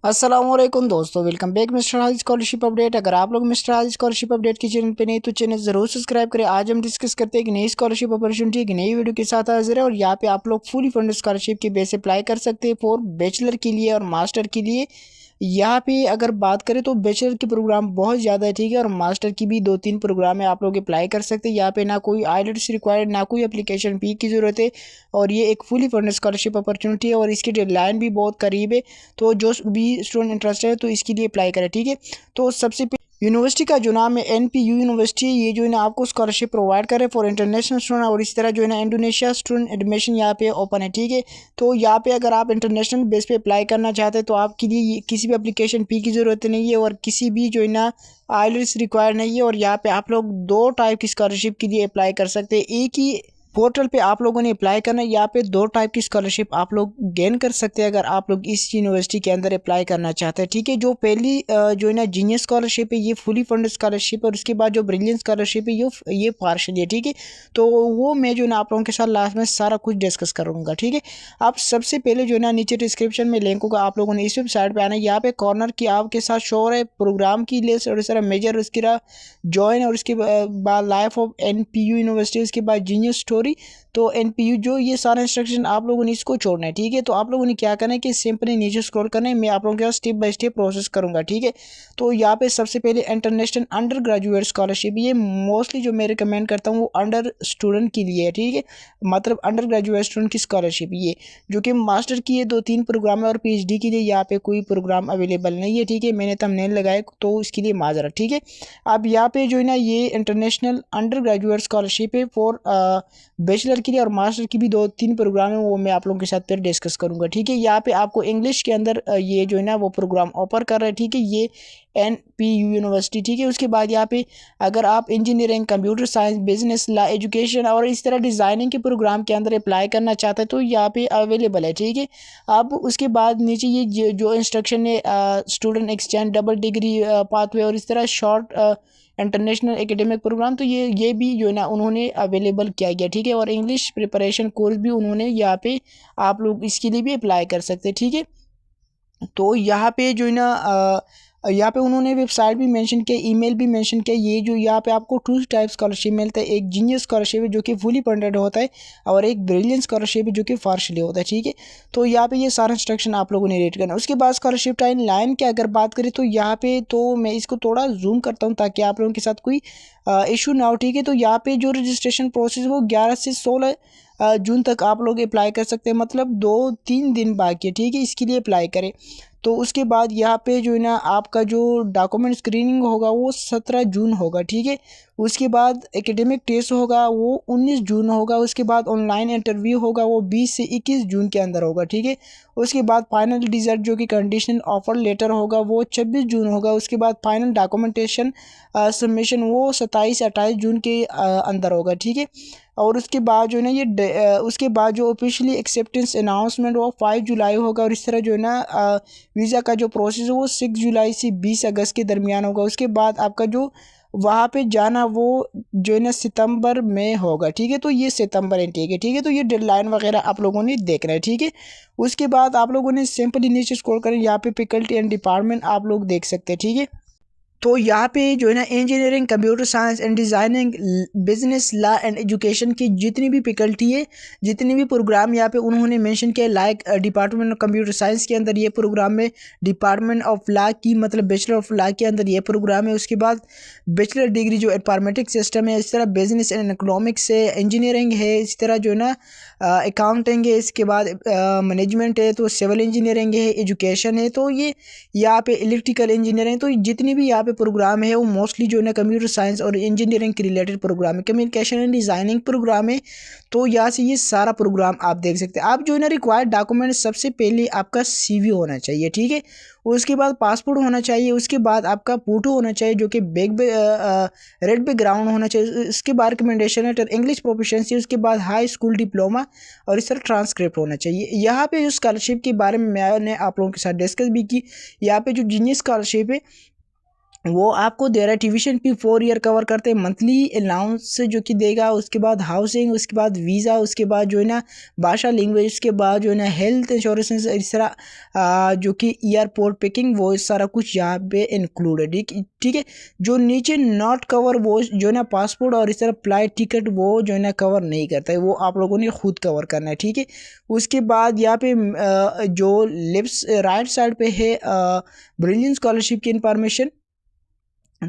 अस्सलामुअलैकुम दोस्तों, welcome back mister हाजी scholarship update. अगर आप लोग मिस्टर हाजी स्कॉलरशिप अपडेट के चैनल पे नहीं तो चैनल जरूर सब्सक्राइब करें। आज हम डिस्कस करते हैं कि नई स्कॉलरशिप अपॉर्चुनिटी की नई वीडियो के साथ हाजिर है और यहाँ पे आप लोग फुली फंड स्कॉलरशिप के बेस अप्लाई कर सकते हैं फॉर बैचलर के लिए और मास्टर के लिए। यहाँ पे अगर बात करें तो बैचलर के प्रोग्राम बहुत ज़्यादा है, ठीक है, और मास्टर की भी 2-3 प्रोग्राम है, आप लोग अप्लाई कर सकते हैं। यहाँ पे ना कोई आईएलटीएस रिक्वायर्ड, ना कोई एप्लीकेशन फी की ज़रूरत है और ये एक फुली फंड स्कॉलरशिप अपॉर्चुनिटी है और इसकी डेडलाइन भी बहुत करीब है। तो जो भी स्टूडेंट इंटरेस्टेड है तो इसके लिए अप्लाई करें, ठीक है। तो सबसे यूनिवर्सिटी का जो नाम है एनपीयू यूनिवर्सिटी, ये जो है ना आपको स्कॉलरशिप प्रोवाइड करे फॉर इंटरनेशनल स्टूडेंट और इस तरह जो है ना इंडोनेशिया स्टूडेंट एडमिशन यहाँ पे ओपन है, ठीक है। तो यहाँ पे अगर आप इंटरनेशनल बेस पे अप्लाई करना चाहते हैं तो आपके लिए किसी भी एप्लीकेशन फी की ज़रूरत नहीं है और किसी भी जो है ना आईएलटीएस रिक्वायर्ड नहीं है। और यहाँ पे आप लोग 2 टाइप की स्कॉलरशिप के लिए अप्लाई कर सकते हैं। एक ही पोर्टल पे आप लोगों ने अप्लाई करना है। यहाँ पे 2 टाइप की स्कॉलरशिप आप लोग गेन कर सकते हैं अगर आप लोग इस यूनिवर्सिटी के अंदर अप्लाई करना चाहते हैं, ठीक है। जो पहली जो है ना जीनियस स्कॉलरशिप है, ये फुली फंड स्कॉलरशिप है और उसके बाद जो ब्रिलियंट स्कॉलरशिप है ये पार्शल है, ठीक है। तो वो मैं जो है ना आप लोगों के साथ लास्ट में सारा कुछ डिस्कस करूँगा, ठीक है। आप सबसे पहले जो है ना नीचे डिस्क्रिप्शन में लिंक होगा, आप लोगों ने इस वेबसाइट पर आना है। यहाँ पे कॉर्नर की आपके साथ शो हो रहा है प्रोग्राम की लिस्ट और इस तरह मेजर, उसकी जॉइन और उसके बाद लाइफ ऑफ एनपीयू यूनिवर्सिटी, उसके बाद जीनियस स्टोरी। तो एनपीयू जो ये सारा इंस्ट्रक्शन आप लोगों ने इसको छोड़ना है, ठीक है। तो आप लोगों ने क्या करना है कि सिंपली नीचे स्क्रॉल करना है, मैं आप लोगों के साथ स्टेप बाय स्टेप प्रोसेस करूंगा, ठीक है। तो यहाँ पे सबसे पहले इंटरनेशनल अंडर ग्रेजुएट स्कॉलरशिप, ये मोस्टली जो मैं रिकमेंड करता हूँ वो अंडर स्टूडेंट के लिए है, ठीक है। मतलब अंडर ग्रेजुएट स्टूडेंट की स्कॉलरशिप ये जो कि मास्टर की है 2-3 प्रोग्राम है और पीएचडी के लिए यहाँ पे कोई प्रोग्राम अवेलेबल नहीं है, ठीक है। मैंने थंबनेल लगाया तो इसके लिए माजरा, ठीक है। अब यहाँ पे जो है ना ये इंटरनेशनल अंडर ग्रेजुएट स्कॉलरशिप है फॉर बैचलर के लिए और मास्टर की भी 2-3 प्रोग्राम है, वो मैं आप लोगों के साथ फिर डिस्कस करूंगा, ठीक है। यहाँ पे आपको इंग्लिश के अंदर ये जो है ना वो प्रोग्राम ऑफर कर रहा है, ठीक है, ये एनपीयू यूनिवर्सिटी, ठीक है। उसके बाद यहाँ पे अगर आप engineering, computer science, business, law, education और इस तरह डिज़ाइनिंग के प्रोग्राम के अंदर अप्लाई करना चाहते हैं तो यहाँ पे अवेलेबल है, ठीक है। अब उसके बाद नीचे ये जो इंस्ट्रक्शन है student exchange, double degree pathway और इस तरह शॉर्ट इंटरनेशनल एकेडमिक प्रोग्राम, तो ये भी जो है ना उन्होंने अवेलेबल किया गया, ठीक है। और इंग्लिश प्रिपरेशन कोर्स भी उन्होंने यहाँ पे आप लोग इसके लिए भी अप्लाई कर सकते हैं, ठीक है। तो यहाँ पे जो है ना यहाँ पे उन्होंने वेबसाइट भी मेंशन किया, ईमेल भी मेंशन किया। ये जो यहाँ पे आपको 2 टाइप स्कॉलरशिप मिलता है, एक जीनियस स्कॉलरशिप है जो कि फुली फंडेड होता है और एक ब्रिलियंट स्कॉलरशिप है जो कि पार्शली होता है, ठीक है। तो यहाँ पे ये सारा इंस्ट्रक्शन आप लोगों ने रीड करना है। उसके बाद स्कॉलरशिप टाइम लाइन की अगर बात करें तो यहाँ पे तो मैं इसको थोड़ा जूम करता हूँ ताकि आप लोगों के साथ कोई इशू ना हो, ठीक है। तो यहाँ पे जो रजिस्ट्रेशन प्रोसेस वो 11 से 16 जून तक आप लोग अप्लाई कर सकते हैं, मतलब 2-3 दिन बाकी है, ठीक है, इसके लिए अप्लाई करें। तो उसके बाद यहाँ पे जो है ना आपका जो डॉक्यूमेंट स्क्रीनिंग होगा वो 17 जून होगा, ठीक है। उसके बाद एकेडमिक टेस्ट होगा वो 19 जून होगा। उसके बाद ऑनलाइन इंटरव्यू होगा वो 20 से 21 जून के अंदर होगा, ठीक है। उसके बाद फाइनल रिजल्ट जो कि कंडीशनल ऑफर लेटर होगा वो 26 जून होगा। उसके बाद फाइनल डॉक्यूमेंटेशन सबमिशन वो 27-28 जून के अंदर होगा, ठीक है। और उसके बाद जो है ना उसके बाद जो ऑफिशियली एक्सेप्टेंस अनाउंसमेंट वो 5 जुलाई होगा। और इस तरह जो है ना वीज़ा का जो प्रोसेस है वो 6 जुलाई से 20 अगस्त के दरमियान होगा। उसके बाद आपका जो वहाँ पे जाना वो जो है ना सितंबर में होगा, ठीक है। तो ये सितंबर इनटेक है, ठीक है। तो ये डेडलाइन वगैरह आप लोगों ने देखना है, ठीक है। उसके बाद आप लोगों ने सिंपली नीचे स्क्रॉल करें, यहाँ पे फैकल्टी एंड डिपार्टमेंट आप लोग देख सकते हैं, ठीक है। तो यहाँ पे जो है ना engineering, computer science and designing, business, law and education की जितनी भी फैकल्टी है, जितने भी प्रोग्राम यहाँ पे उन्होंने मेंशन किया, like department of computer science के अंदर ये प्रोग्राम है, डिपार्टमेंट ऑफ लॉ की मतलब बैचलर ऑफ लॉ के अंदर ये प्रोग्राम है। उसके बाद बैचलर डिग्री जो इंफॉर्मेटिक्स सिस्टम है, इस तरह बिजनेस एंड इकोनॉमिक्स है, इंजीनियरिंग है, इस तरह जो है ना अकाउंटिंग है, इसके बाद मैनेजमेंट है, तो सिविल इंजीनियरिंग है, एजुकेशन है, तो ये यहाँ पे इलेक्ट्रिकल इंजीनियरिंग, तो जितनी भी यहाँ पे प्रोग्राम है वो मोस्टली जो है ना कंप्यूटर साइंस और इंजीनियरिंग के रिलेटेड प्रोग्राम है, कम्युनिकेशन एंड डिज़ाइनिंग प्रोग्राम है। तो यहाँ से ये सारा प्रोग्राम आप देख सकते हैं। आप जो है ना रिक्वायर्ड डॉक्यूमेंट सबसे पहले आपका CV होना चाहिए, ठीक है। उसके बाद पासपोर्ट होना चाहिए। उसके बाद आपका फोटो होना चाहिए जो कि रेड बैकग्राउंड होना चाहिए। उसके बाद रिकमेंडेशन लेटर, इंग्लिश प्रोफिशिएंसी, उसके बाद हाई स्कूल डिप्लोमा और इस तरह ट्रांसक्रिप्ट होना चाहिए। यहाँ पे जो स्कॉलरशिप के बारे में मैंने आप लोगों के साथ डिस्कस भी की, यहाँ पे जो जीनियस स्कॉलरशिप है वो आपको दे रहा है ट्यूशन फी 4 ईयर कवर करते हैं, मंथली अलाउंस जो कि देगा, उसके बाद हाउसिंग, उसके बाद वीज़ा, उसके बाद जो है ना भाषा लैंग्वेज, उसके बाद जो है ना हेल्थ इंश्योरेंस, इस तरह जो कि एयरपोर्ट पिकिंग, वो इस सारा कुछ यहाँ पे इंक्लूड है। ठीक है। जो नीचे नॉट कवर वो जो है ना पासपोर्ट और इस तरह फ्लाइट टिकट वो जो है ना कवर नहीं करता है, वो आप लोगों ने खुद कवर करना है। ठीक है। उसके बाद यहाँ पे जो लेफ्ट राइट साइड पे है ब्रिलियंट स्कॉलरशिप की इंफॉर्मेशन,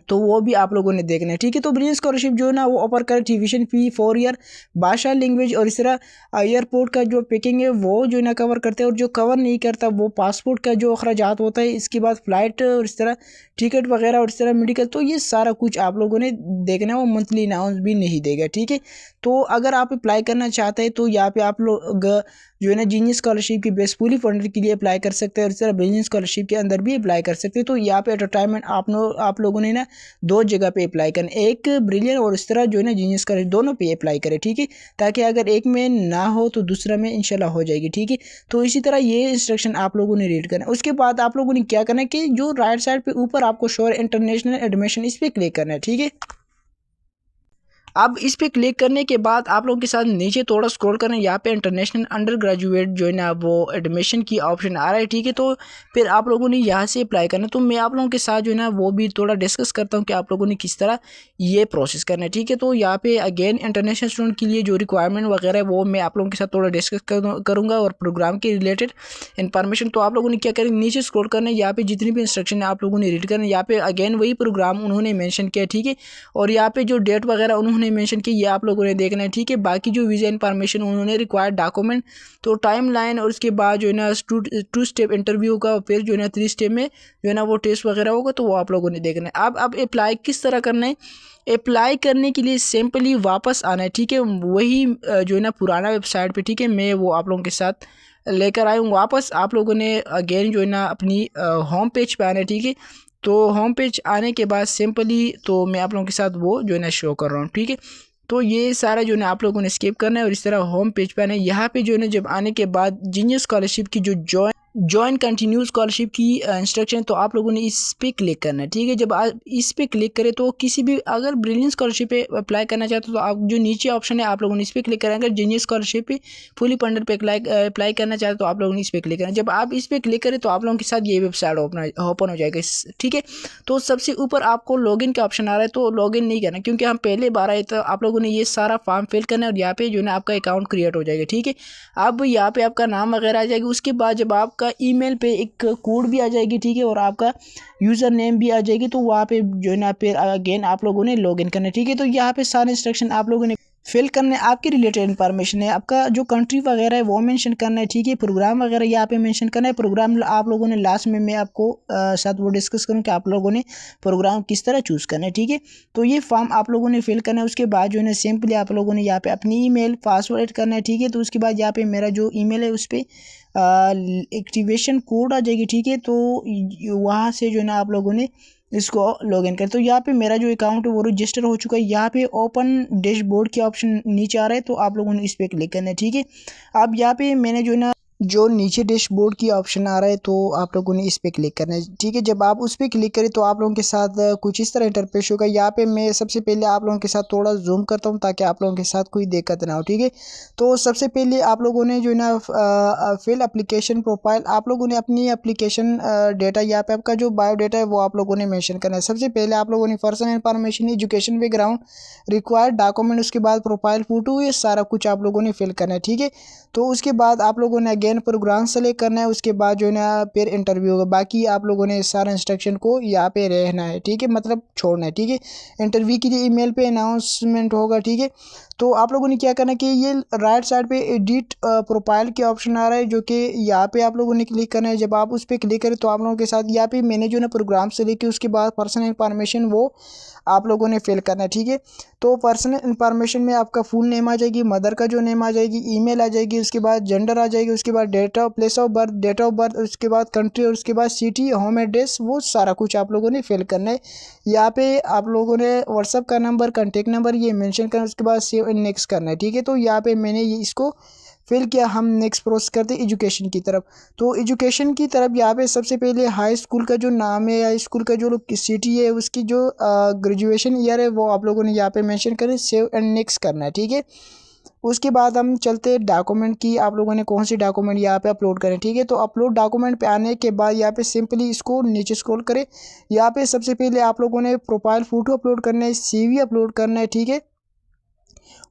तो वो भी आप लोगों ने देखना है। ठीक है। तो ब्रिलियंट स्कॉलरशिप जो है ना वो ऑफर करे ट्यूशन फी 4 ईयर, भाषा लैंग्वेज और इस तरह एयरपोर्ट का जो पिकिंग है वो जो है ना कवर करते हैं, और जो कवर नहीं करता वो पासपोर्ट का जो अखराजात होता है, इसके बाद फ्लाइट और इस तरह टिकट वगैरह और इस तरह मेडिकल, तो ये सारा कुछ आप लोगों ने देखना है। वो मंथली अनाउंस भी नहीं देगा। ठीक है। तो अगर आप अप्लाई करना चाहते हैं तो यहाँ पे आप लोग जो है ना जीनियस स्कॉलरशिप की बेस्ट फुली फंडेड के लिए अप्लाई कर सकते हैं, और इस तरह ब्रिलियंट स्कॉलरशिप के अंदर भी अप्लाई कर सकते हैं। तो यहाँ पे एंटरटेनमेंट आप लोगों ने ना 2 जगह पे अप्लाई करना, एक ब्रिलियंट और इस तरह जो है ना जीनियस स्कॉलरशिप, दोनों पे अप्लाई करें। ठीक है। ताकि अगर एक में ना हो तो दूसरा में इंशाल्लाह हो जाएगी। ठीक है। तो इसी तरह ये इंस्ट्रक्शन आप लोगों ने रीड करना है। उसके बाद आप लोगों ने क्या करना है कि जो राइट साइड पे ऊपर आपको शो इंटरनेशनल एडमिशन, इस पर क्लिक करना है। ठीक है। अब इस पे क्लिक करने के बाद आप लोगों के साथ नीचे थोड़ा स्क्रॉल करना है, यहाँ पे इंटरनेशनल अंडर ग्रेजुएट जो है ना वो एडमिशन की ऑप्शन आ रहा है। ठीक है। तो फिर आप लोगों ने यहाँ से अप्लाई करना है। तो मैं आप लोगों के साथ जो है ना वो भी थोड़ा डिस्कस करता हूँ कि आप लोगों ने किस तरह ये प्रोसेस करना है। ठीक है। तो यहाँ पे अगेन इंटरनेशनल स्टूडेंट के लिए जो रिक्वायरमेंट वगैरह है वो मैं आप लोगों के साथ थोड़ा डिस्कस करूँगा, और प्रोग्राम के रिलेटेड इन्फॉर्मेशन। तो आप लोगों ने क्या करें, नीचे स्क्रॉल करना है, यहाँ पे जितनी भी इंस्ट्रक्शन है आप लोगों ने रीड करना है। यहाँ पे अगेन वही प्रोग्राम उन्होंने मेंशन किया। ठीक है। और यहाँ पे जो डेट वगैरह उन्होंने मेंशन की, ये आप लोगों ने देखना है। ठीक है। बाकी जो वीज़ा इन्फॉर्मेशन उन्होंने रिक्वायर्ड डॉक्यूमेंट, तो टाइम लाइन, और उसके बाद जो है ना टू स्टेप इंटरव्यू होगा, फिर जो है ना 3 स्टेप में जो है ना वो टेस्ट वगैरह होगा, तो वो आप लोगों ने देखना है। अब अप्लाई किस तरह करना है, अप्लाई करने के लिए सिंपली वापस आना है। ठीक है। वही जो है ना पुराना वेबसाइट पे, ठीक है, मैं वो आप लोगों के साथ लेकर आया हूँ वापस। आप लोगों ने अगेन जो है ना अपनी होम पेज पे आना है। ठीक है। तो होम पेज आने के बाद सिंपली तो मैं आप लोगों के साथ वो जो है ना शो कर रहा हूँ। ठीक है। तो ये सारा जो है ना आप लोगों ने स्किप करना है, और इस तरह होम पेज पे आना है। यहाँ पे जो है ना जब आने के बाद जीनियस स्कॉलरशिप की जो जॉइन कंटिन्यू स्कॉलरशिप की इंस्ट्रक्शन, तो आप लोगों ने इस पे क्लिक करना है। ठीक है। जब आप इस पे क्लिक करें तो किसी भी अगर ब्रिलियंट स्कॉलरशिप पे अप्लाई करना चाहते हो तो आप जो नीचे ऑप्शन है आप लोगों ने इस पे क्लिक करें। अगर जीनियस स्कॉलरशिप पे फुली फंडेड पे अप्लाई करना चाहते हो तो आप लोगों ने इस पे क्लिक करना। जब आप इस पे क्लिक करें तो आप लोगों के साथ ये वेबसाइट ओपन हो जाएगा। ठीक है। तो सबसे ऊपर आपको लॉगिन का ऑप्शन आ रहा है, तो लॉगिन नहीं करना क्योंकि हम पहले बार आए, तो आप लोगों ने ये सारा फॉर्म फिल करना है, और यहाँ पे जो है ना आपका अकाउंट क्रिएट हो जाएगा। ठीक है। अब यहाँ पे आपका नाम वगैरह आ जाएगी। उसके बाद जब आपका ईमेल पे एक कोड भी आ जाएगी। ठीक है। और आपका यूज़र नेम भी आ जाएगी, तो वहाँ पे जो है ना फिर अगेन आप लोगों ने लॉगिन करना है। ठीक है। तो यहाँ पे सारे इंस्ट्रक्शन आप लोगों ने फिल करने, आपके रिलेटेड इन्फॉर्मेशन है, आपका जो कंट्री वगैरह है वो मेंशन करना है। ठीक है। प्रोग्राम वगैरह यहाँ पे मेंशन करना है। प्रोग्राम आप लोगों ने लास्ट में मैं आपको साथ वो डिस्कस करूँ कि आप लोगों ने प्रोग्राम किस तरह चूज़ करना है। ठीक है। तो ये फॉर्म आप लोगों ने फिल करना है। उसके बाद जो है ना सिंपली आप लोगों ने यहाँ पे अपनी ईमेल पासवर्ड ऐड करना है। ठीक है। तो उसके बाद यहाँ पे मेरा जो ईमेल है उस पर एक्टिवेशन कोड आ जाएगी। ठीक है। तो वहाँ से जो है ना आप लोगों ने इसको लॉगिन करें। तो यहाँ पे मेरा जो अकाउंट है वो रजिस्टर हो चुका है। यहाँ पे ओपन डैशबोर्ड के ऑप्शन नीचे आ रहा है, तो आप लोगों ने इस पर क्लिक करना है। ठीक है। अब यहाँ पे मैंने जो है ना जो नीचे डैशबोर्ड की ऑप्शन आ रहा है, तो आप लोगों ने इस पर क्लिक करना है। ठीक है। जब आप उस पर क्लिक करें तो आप लोगों के साथ कुछ इस तरह इंटरफेस होगा। यहाँ पे मैं सबसे पहले आप लोगों के साथ थोड़ा जूम करता हूँ ताकि आप लोगों के साथ कोई दिक्कत ना हो। ठीक है। तो सबसे पहले आप लोगों ने जो है ना फिल एप्लीकेशन प्रोफाइल, आप लोगों ने अपनी एप्लीकेशन डेटा, यहाँ पे आपका जो बायोडाटा है वो आप लोगों ने मेंशन करना है। सबसे पहले आप लोगों ने personal information, education background, required document, उसके बाद प्रोफाइल फोटो, ये सारा कुछ आप लोगों ने फिल करना है। ठीक है। तो उसके बाद आप लोगों ने अगेन प्रोग्राम सेलेक्ट करना है। उसके बाद जो है ना फिर इंटरव्यू होगा। बाकी आप लोगों ने सारा इंस्ट्रक्शन को यहाँ पे रहना है। ठीक है। मतलब छोड़ना है। ठीक है। इंटरव्यू के लिए ईमेल पे अनाउंसमेंट होगा। ठीक है। तो आप लोगों ने क्या करना है कि ये राइट साइड पे एडिट प्रोफाइल के ऑप्शन आ रहा है, जो कि यहाँ पे आप लोगों ने क्लिक करना है। जब आप उस पर क्लिक करें तो आप लोगों के साथ यहाँ पे मैंने जो ना प्रोग्राम से लेके उसके बाद पर्सनल इन्फॉर्मेशन वो आप लोगों ने फिल करना है। ठीक है। तो पर्सनल इन्फॉर्मेशन में आपका फुल नेम आ जाएगी, मदर का जो नेम आ जाएगी, ईमेल आ जाएगी, उसके बाद जेंडर आ जाएगी, उसके बाद date of place of birth, date of birth, उसके बाद कंट्री, और उसके बाद सिटी, होम एड्रेस, वो सारा कुछ आप लोगों ने फिल करना है। यहाँ पे आप लोगों ने व्हाट्सअप का नंबर, कॉन्टेक्ट नंबर ये मेंशन करना है। उसके बाद सेव एंड नेक्स्ट करना है। ठीक है। तो यहाँ पे मैंने ये इसको फिल किया, हम नेक्स्ट प्रोसेस करते हैं एजुकेशन की तरफ। तो एजुकेशन की तरफ यहाँ पे सबसे पहले हाई स्कूल का जो नाम है, हाई स्कूल का जो सिटी है, उसकी जो ग्रेजुएशन ईयर है वो आप लोगों ने यहाँ पे मेंशन करें, सेव एंड नेक्स्ट करना है, ठीक है। उसके बाद हम चलते हैं डॉक्यूमेंट की, आप लोगों ने कौन सी डॉक्यूमेंट यहाँ पे अपलोड करें, ठीक है। तो अपलोड डॉक्यूमेंट पे आने के बाद यहाँ पे सिंपली इसको नीचे स्क्रॉल करें। यहाँ पे सबसे पहले आप लोगों ने प्रोफाइल फ़ोटो अपलोड करना है, CV अपलोड करना है, ठीक है।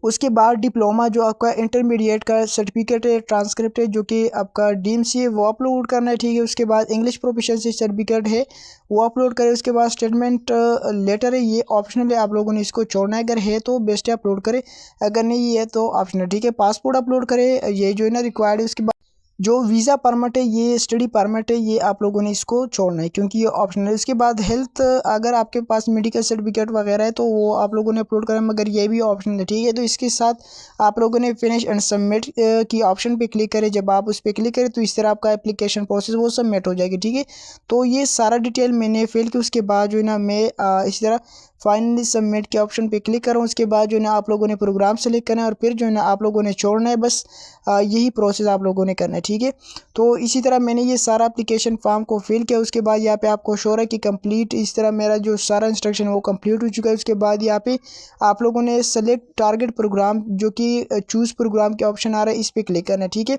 उसके बाद डिप्लोमा जो आपका इंटरमीडिएट का सर्टिफिकेट है, ट्रांसक्रिप्ट है, जो कि आपका DMC है, वो अपलोड करना है, ठीक है। उसके बाद इंग्लिश प्रोफिशिएंसी सर्टिफिकेट है वो अपलोड करें। उसके बाद स्टेटमेंट लेटर है, ये ऑप्शनल है, आप लोगों ने इसको छोड़ना है, अगर है तो बेस्ट है अपलोड करें, अगर नहीं है तो ऑप्शनल, ठीक है। पासपोर्ट अपलोड करें, ये जो है ना रिक्वायर्ड है। उसके बाद जो वीज़ा परमिट है, ये स्टडी परमिट है, ये आप लोगों ने इसको छोड़ना है क्योंकि ये ऑप्शनल है। उसके बाद हेल्थ, अगर आपके पास मेडिकल सर्टिफिकेट वगैरह है तो वो आप लोगों ने अपलोड करना है, मगर ये भी ऑप्शनल है, ठीक है। तो इसके साथ आप लोगों ने फिनिश एंड सबमिट की ऑप्शन पे क्लिक करें। जब आप उस पर क्लिक करें तो इस तरह आपका एप्लीकेशन प्रोसेस वो सबमिट हो जाएगी, ठीक है। तो ये सारा डिटेल मैंने फिल की। उसके बाद जो है ना मैं इसी तरह फाइनली सबमिट के ऑप्शन पे क्लिक करूँ। उसके बाद जो है ना आप लोगों ने प्रोग्राम सेलेक्ट करना है और फिर जो है ना आप लोगों ने छोड़ना है, बस यही प्रोसेस आप लोगों ने करना है, ठीक है। तो इसी तरह मैंने ये सारा एप्लीकेशन फॉर्म को फिल किया। उसके बाद यहाँ पे आपको शो रहा है कि कंप्लीट, इस तरह मेरा जो सारा इंस्ट्रक्शन वो कंप्लीट हो चुका है। उसके बाद यहाँ पे आप लोगों ने सेलेक्ट टारगेट प्रोग्राम, जो कि चूज़ प्रोग्राम के ऑप्शन आ रहा है, इस पर क्लिक करना है, ठीक है।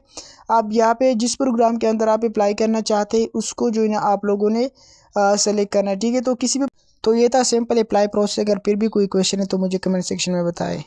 आप यहाँ पे जिस प्रोग्राम के अंदर आप अप्लाई करना चाहते हैं उसको जो है ना आप लोगों ने सेलेक्ट करना है, ठीक है। तो किसी भी, तो ये था सिंपल अप्लाई प्रोसेस। अगर फिर भी कोई क्वेश्चन है तो मुझे कमेंट सेक्शन में बताएं।